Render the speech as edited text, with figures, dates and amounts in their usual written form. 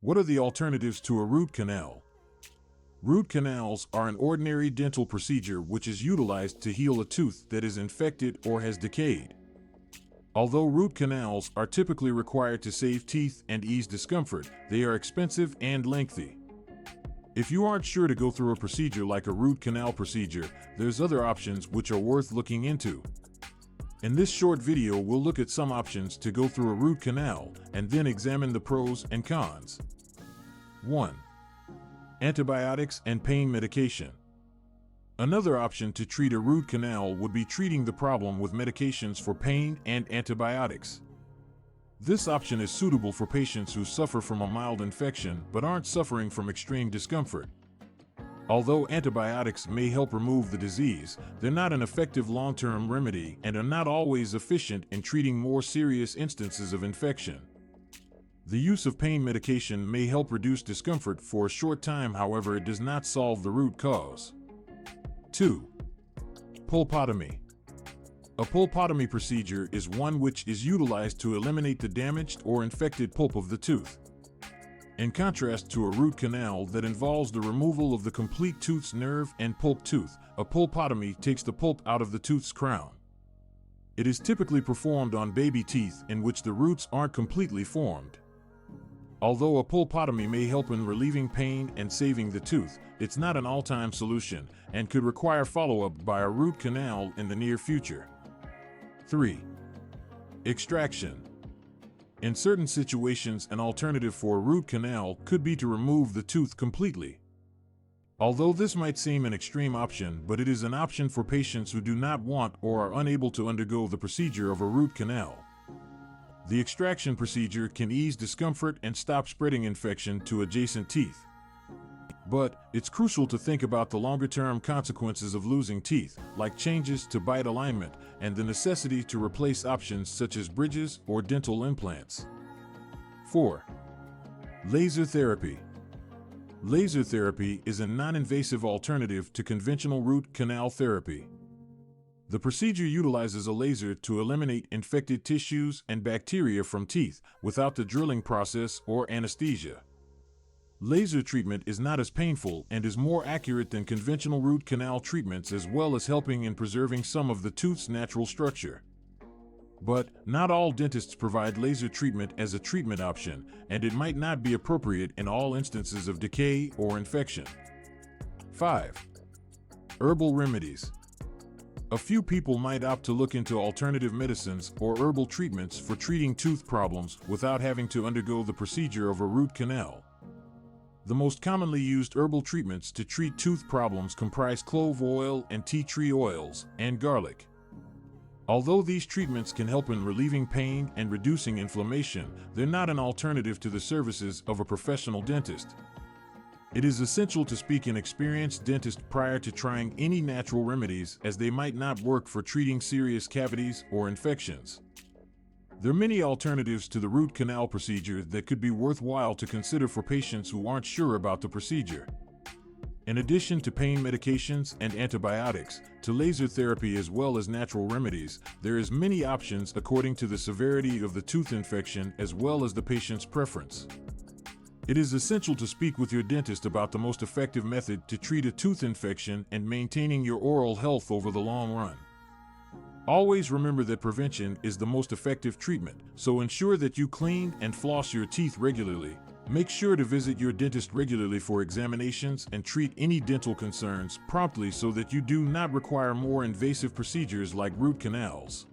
What are the alternatives to a root canal? Root canals are an ordinary dental procedure which is utilized to heal a tooth that is infected or has decayed. Although root canals are typically required to save teeth and ease discomfort, they are expensive and lengthy. If you aren't sure to go through a procedure like a root canal procedure, there's other options which are worth looking into. In this short video, we'll look at some options to go through a root canal and then examine the pros and cons. 1. Antibiotics and pain medication. Another option to treat a root canal would be treating the problem with medications for pain and antibiotics. This option is suitable for patients who suffer from a mild infection but aren't suffering from extreme discomfort. Although antibiotics may help remove the disease, they're not an effective long-term remedy and are not always efficient in treating more serious instances of infection. The use of pain medication may help reduce discomfort for a short time, however, it does not solve the root cause. 2. Pulpotomy. A pulpotomy procedure is one which is utilized to eliminate the damaged or infected pulp of the tooth. In contrast to a root canal that involves the removal of the complete tooth's nerve and pulp tooth, a pulpotomy takes the pulp out of the tooth's crown. It is typically performed on baby teeth in which the roots aren't completely formed. Although a pulpotomy may help in relieving pain and saving the tooth, it's not an all-time solution and could require follow-up by a root canal in the near future. 3. Extraction. In certain situations, an alternative for a root canal could be to remove the tooth completely. Although this might seem an extreme option, but it is an option for patients who do not want or are unable to undergo the procedure of a root canal. The extraction procedure can ease discomfort and stop spreading infection to adjacent teeth. But it's crucial to think about the longer-term consequences of losing teeth, like changes to bite alignment and the necessity to replace options such as bridges or dental implants. 4. Laser therapy. Laser therapy is a non-invasive alternative to conventional root canal therapy. The procedure utilizes a laser to eliminate infected tissues and bacteria from teeth without the drilling process or anesthesia. Laser treatment is not as painful and is more accurate than conventional root canal treatments, as well as helping in preserving some of the tooth's natural structure. But not all dentists provide laser treatment as a treatment option, and it might not be appropriate in all instances of decay or infection. 5. Herbal remedies. A few people might opt to look into alternative medicines or herbal treatments for treating tooth problems without having to undergo the procedure of a root canal. The most commonly used herbal treatments to treat tooth problems comprise clove oil and tea tree oils, and garlic. Although these treatments can help in relieving pain and reducing inflammation, they're not an alternative to the services of a professional dentist. It is essential to speak to an experienced dentist prior to trying any natural remedies, as they might not work for treating serious cavities or infections. There are many alternatives to the root canal procedure that could be worthwhile to consider for patients who aren't sure about the procedure. In addition to pain medications and antibiotics, to laser therapy as well as natural remedies, there is many options according to the severity of the tooth infection as well as the patient's preference. It is essential to speak with your dentist about the most effective method to treat a tooth infection and maintaining your oral health over the long run. Always remember that prevention is the most effective treatment, so ensure that you clean and floss your teeth regularly. Make sure to visit your dentist regularly for examinations and treat any dental concerns promptly so that you do not require more invasive procedures like root canals.